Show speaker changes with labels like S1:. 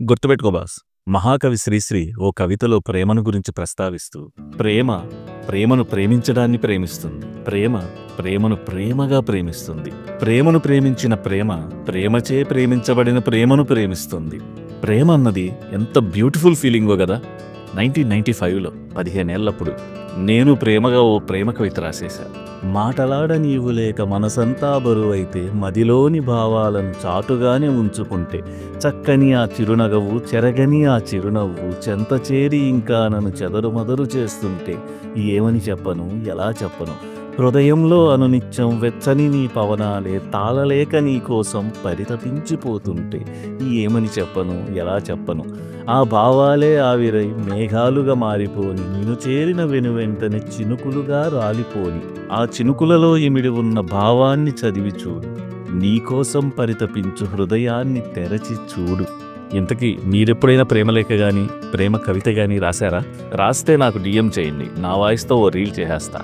S1: గుర్తుపెట్టుకో బాస్. మహాకవి శ్రీశ్రీ ఓ కవితలో ప్రేమను గురించి ప్రస్తావిస్తూ, ప్రేమను ప్రేమించడాన్ని ప్రేమిస్తుంది. ప్రేమను ప్రేమగా ప్రేమిస్తుంది. ప్రేమను ప్రేమించిన ప్రేమచే ప్రేమించబడిన ప్రేమను ప్రేమిస్తుంది. ప్రేమ అన్నది ఎంత బ్యూటిఫుల్ ఫీలింగో గదా. 1995లో 15 ఏళ్లప్పుడు నేను ప్రేమగా ఓ ప్రేమ కవిత రాసేశా. మాటలాడ నీవు లేక మనసంతా బరువైతే, మదిలోని భావాలను చాటుగానే ఉంచుకుంటే, చక్కని ఆ చిరునగవు చెరగని ఆ చిరునవ్వు చెంత చేరి ఇంకా నన్ను చెదరుమదరు చేస్తుంటే, ఏమని చెప్పను, ఎలా చెప్పను. హృదయంలో అనునిత్యం వెచ్చని నీ పవనాలే తాళలేక నీ కోసం పరితపించిపోతుంటే, ఏమని చెప్పను, ఎలా చెప్పను. ఆ భావాలే ఆవిరై మేఘాలుగా మారిపోని, నిన్ను చేరిన వెనువెంటనే చినుకులుగా రాలిపోని, ఆ చినుకులలో ఇమిడి ఉన్న భావాన్ని చదివి చూడు. నీకోసం పరితపించు హృదయాన్ని తెరచి చూడు. ఇంతకీ మీరెప్పుడైనా ప్రేమలేఖ గాని, ప్రేమ కవిత గాని రాశారా? రాస్తే నాకు DM చేయండి. నా వాయిస్తో ఓ రీల్ చేసేస్తా.